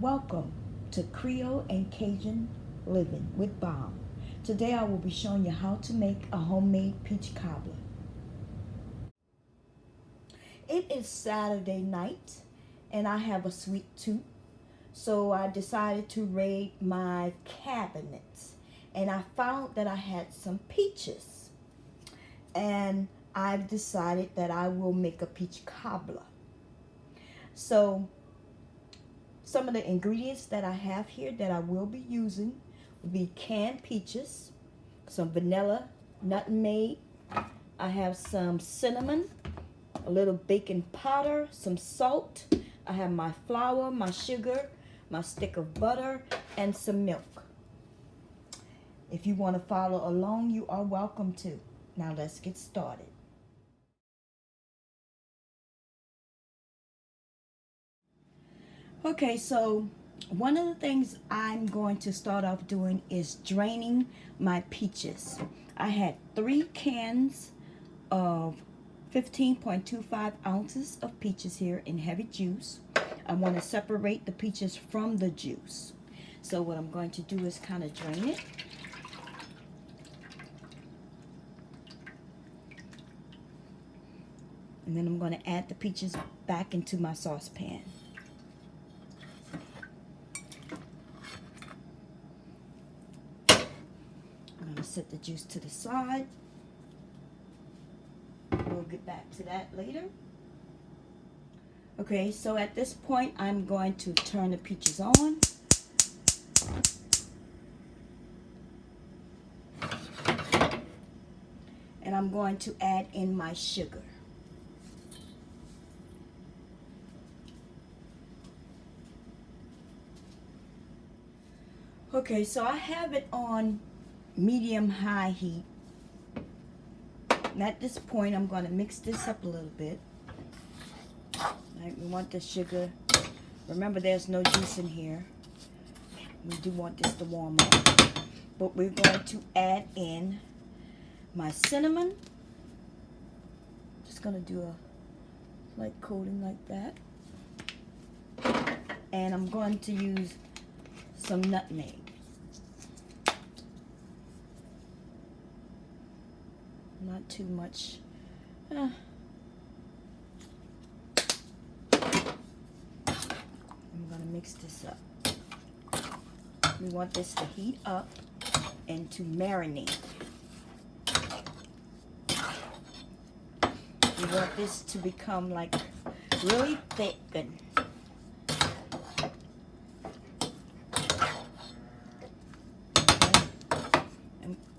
Welcome to Creole and Cajun Living with Bob. Today I will be showing you how to make a homemade peach cobbler. It is Saturday night and I have a sweet tooth, so I decided to raid my cabinets and I found that I had some peaches, and I've decided that I will make a peach cobbler. So some of the ingredients that I have here that I will be using will be canned peaches, some vanilla, nutmeg, I have some cinnamon, a little baking powder, some salt, I have my flour, my sugar, my stick of butter, and some milk. If you want to follow along, you are welcome to. Now let's get started. Okay, so one of the things I'm going to start off doing is draining my peaches. I had 3 cans of 15.25 ounces of peaches here in heavy juice. I want to separate the peaches from the juice. So what I'm going to do is kind of drain it. And then I'm going to add the peaches back into my saucepan. Set the juice to the side. We'll get back to that later. Okay, so at this point I'm going to turn the peaches on. And I'm going to add in my sugar. Okay, so I have it on medium-high heat. And at this point, I'm going to mix this up a little bit. Right, we want the sugar. Remember, there's no juice in here. We do want this to warm up. But we're going to add in my cinnamon. Just going to do a light coating like that. And I'm going to use some nutmeg. Not too much. I'm going to mix this up. We want this to heat up and to marinate. We want this to become like really thick and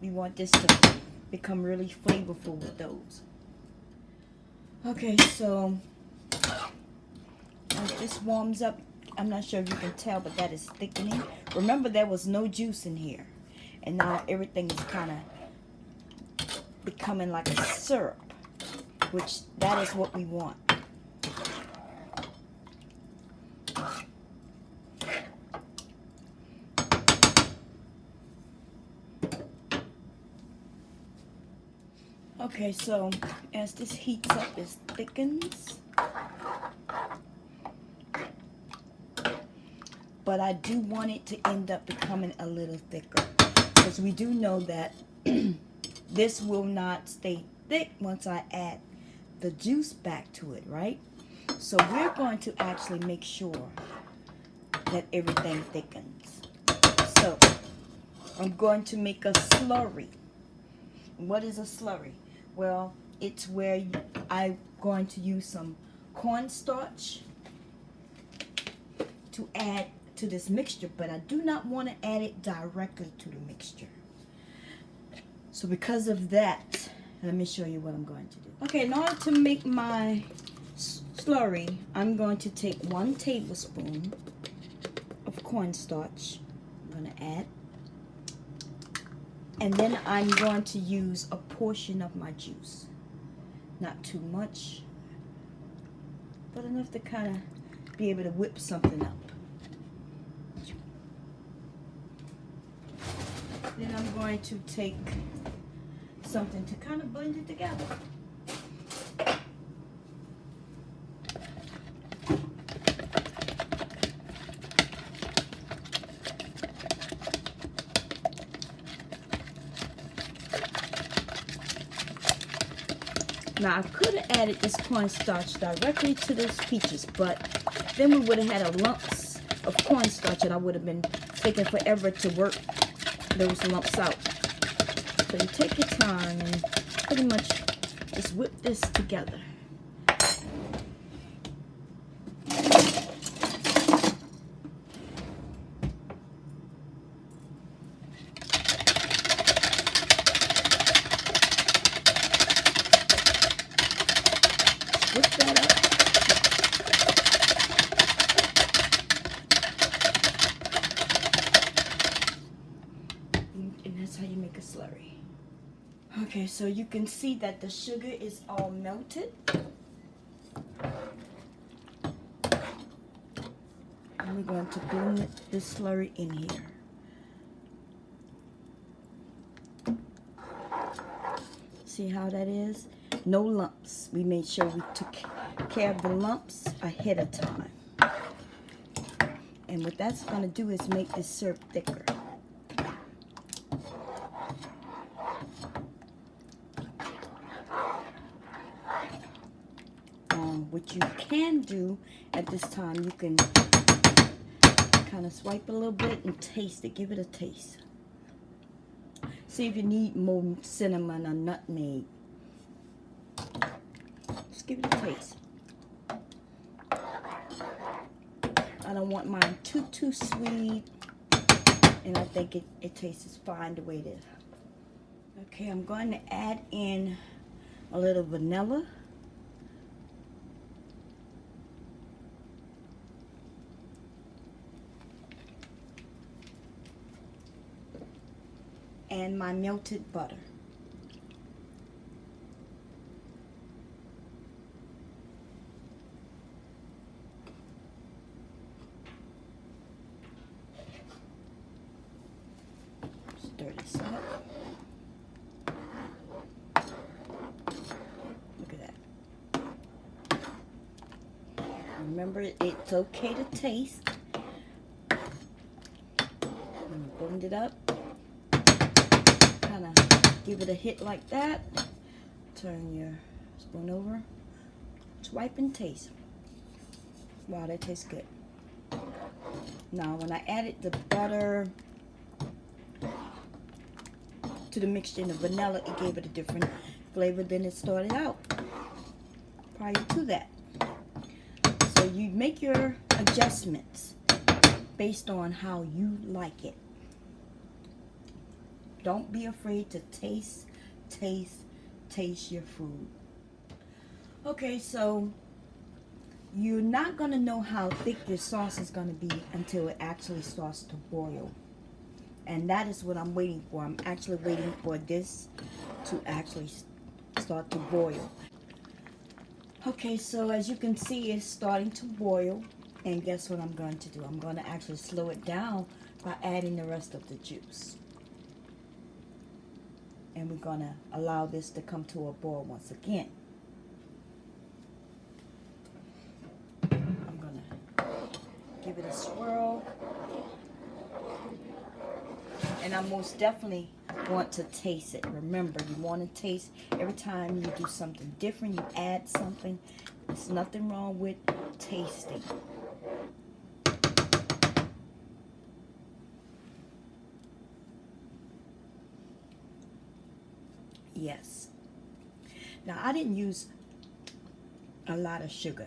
we want this to become really flavorful with those. Okay, so as this warms up, I'm not sure if you can tell, but that is thickening. Remember, there was no juice in here, and now everything is kind of becoming like a syrup, which that is what we want. Okay, so as this heats up, it thickens. But I do want it to end up becoming a little thicker, because we do know that this will not stay thick once I add the juice back to it, right? So we're going to actually make sure that everything thickens. So I'm going to make a slurry. What is a slurry? Well, it's where I'm going to use some cornstarch to add to this mixture, but I do not want to add it directly to the mixture. So because of that, let me show you what I'm going to do. Okay, in order to make my slurry, I'm going to take 1 tablespoon of cornstarch. I'm going to add. And then I'm going to use a portion of my juice. Not too much, but enough to kind of be able to whip something up. Then I'm going to take something to kind of blend it together. Now, I could have added this cornstarch directly to those peaches, but then we would have had a lumps of cornstarch, and I would have been taking forever to work those lumps out. So you take your time and pretty much just whip this together. Whip that up. And that's how you make a slurry. Okay, so you can see that the sugar is all melted. And we're going to blend this slurry in here. See how that is? No lumps. We made sure we took care of the lumps ahead of time. And what that's going to do is make this syrup thicker. What you can do at this time, you can kind of swipe a little bit and taste it. Give it a taste. See if you need more cinnamon or nutmeg. Just give it a taste. I don't want mine too sweet, and I think it tastes fine the way it is. Okay, I'm going to add in a little vanilla. And my melted butter. Stir this up. Look at that. Remember, it's okay to taste. Blend it up. Kind of give it a hit like that. Turn your spoon over. Swipe and taste. Wow, that tastes good. Now, when I added the butter to the mixture and the vanilla, it gave it a different flavor than it started out prior to that. So you make your adjustments based on how you like it. Don't be afraid to taste your food. Okay, so you're not going to know how thick your sauce is going to be until it actually starts to boil. And that is what I'm waiting for. I'm actually waiting for this to actually start to boil. Okay, so as you can see, it's starting to boil. And guess what I'm going to do? I'm going to actually slow it down by adding the rest of the juice. And we're going to allow this to come to a boil once again. I'm going to give it a swirl. And I most definitely want to taste it. Remember, you want to taste every time you do something different, you add something. There's nothing wrong with tasting. Yes. Now, I didn't use a lot of sugar,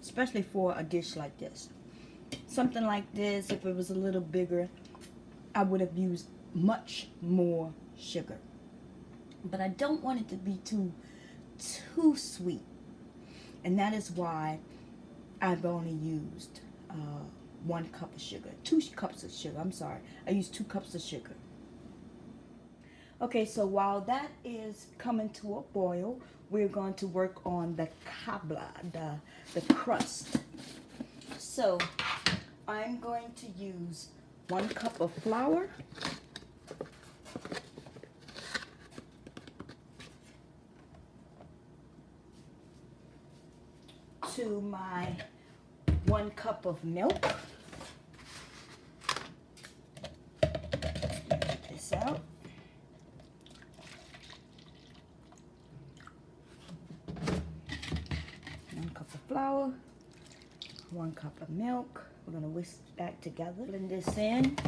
especially for a dish like this. Something like this, if it was a little bigger, I would have used much more sugar. But I don't want it to be too sweet. And that is why I've only used 1 cup of sugar. 2 cups of sugar, I'm sorry. I used 2 cups of sugar. Okay, so while that is coming to a boil, we're going to work on the cobbler, the crust. So I'm going to use 1 cup of flour, to my 1 cup of milk. Get this out. flour, 1 cup of milk. We're gonna whisk that together. Blend this in.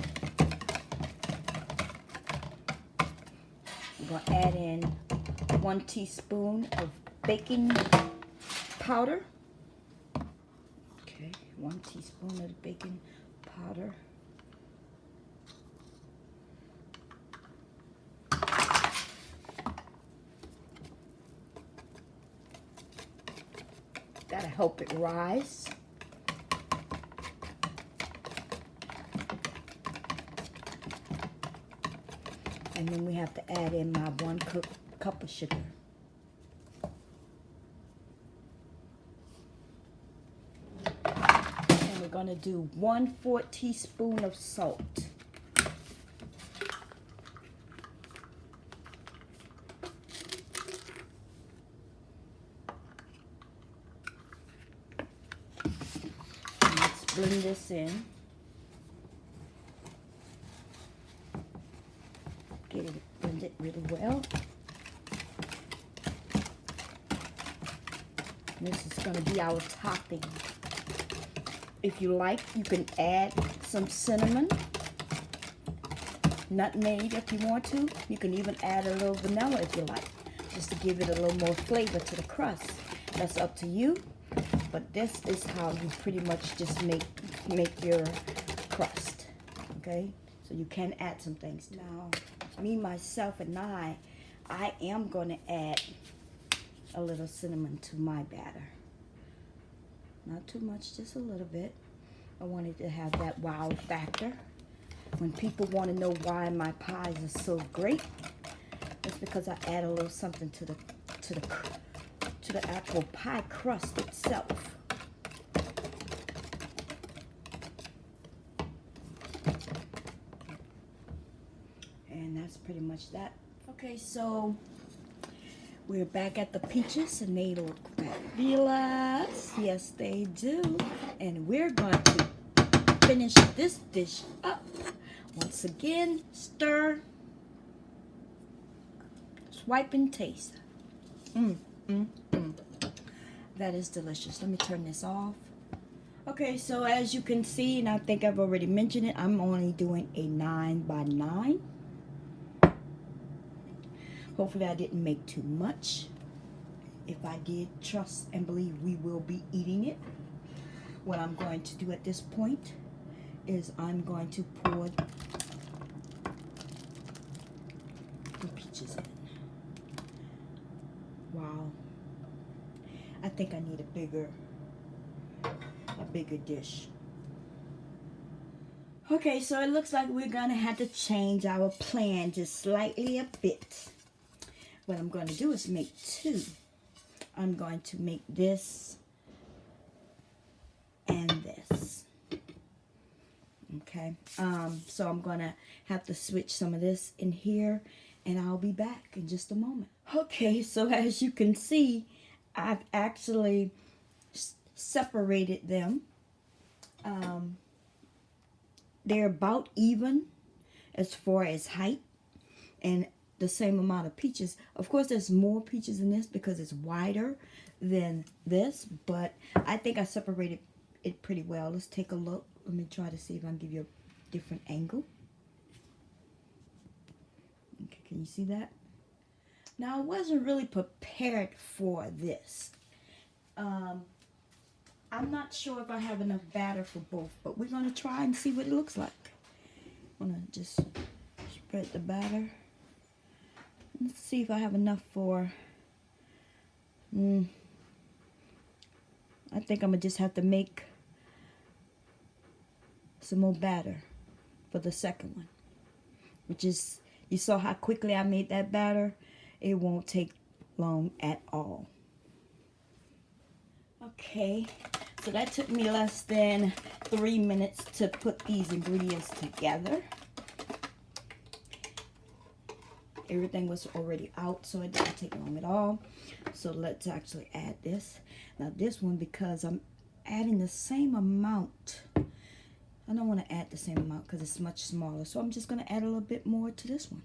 We're gonna add in 1 teaspoon of baking powder. Okay, 1 teaspoon of baking powder. That'll help it rise. And then we have to add in my 1 cup of sugar. And we're gonna do 1/4 teaspoon of salt. Blend this in. Get it blended really well. This is going to be our topping. If you like, you can add some cinnamon, nutmeg if you want to. You can even add a little vanilla if you like, just to give it a little more flavor to the crust. That's up to you. But this is how you pretty much just make your crust, okay? So you can add some things. Now, me, myself, and I am going to add a little cinnamon to my batter. Not too much, just a little bit. I wanted to have that wow factor. When people want to know why my pies are so great, it's because I add a little something to the actual pie crust itself. And that's pretty much that. Okay, so we're back at the peaches and they look fabulous. Yes, they do. And we're going to finish this dish up. Once again, stir, swipe, and taste. That is delicious. Let me turn this off. Okay, so as you can see, and I think I've already mentioned it, I'm only doing a 9 by 9. Hopefully I didn't make too much. If I did, trust and believe we will be eating it. What I'm going to do at this point is I'm going to pour the peaches in. Wow. I think I need a bigger dish. Okay, so it looks like we're gonna have to change our plan just slightly a bit. What I'm going to do is make 2. I'm going to make this and this. Okay, so I'm gonna have to switch some of this in here, and I'll be back in just a moment. Okay, so as you can see, I've actually separated them. They're about even as far as height and the same amount of peaches. Of course, there's more peaches in this because it's wider than this, but I think I separated it pretty well. Let's take a look. Let me try to see if I can give you a different angle. Okay, can you see that? Now, I wasn't really prepared for this. I'm not sure if I have enough batter for both, but we're going to try and see what it looks like. I'm going to just spread the batter. Let's see if I have enough for... I think I'm going to just have to make some more batter for the second one. Which is, you saw how quickly I made that batter. It won't take long at all. Okay, so that took me less than 3 minutes to put these ingredients together. Everything was already out, so it didn't take long at all. So let's actually add this. Now this one, because I'm adding the same amount, I don't want to add the same amount because it's much smaller. So I'm just going to add a little bit more to this one.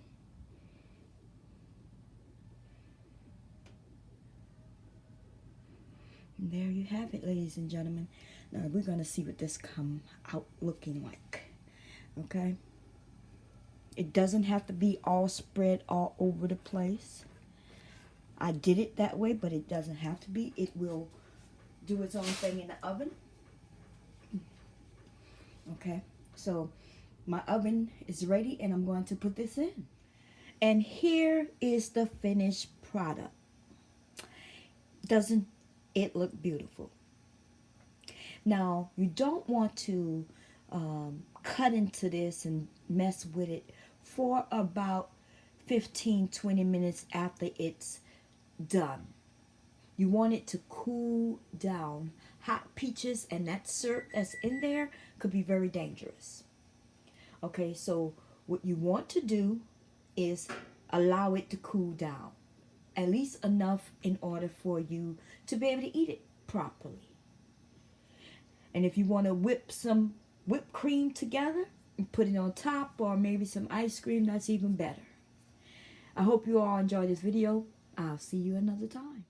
There you have it, ladies and gentlemen. Now we're going to see what this come out looking like. Okay? It doesn't have to be all spread all over the place. I did it that way, but it doesn't have to be. It will do its own thing in the oven. Okay? So my oven is ready and I'm going to put this in. And here is the finished product. Doesn't it look beautiful? Now, you don't want to cut into this and mess with it for about 15-20 minutes after it's done. You want it to cool down. Hot peaches and that syrup that's in there could be very dangerous. Okay, so what you want to do is allow it to cool down. At least enough in order for you to be able to eat it properly. And if you want to whip some whipped cream together and put it on top, or maybe some ice cream, that's even better. I hope you all enjoyed this video. I'll see you another time.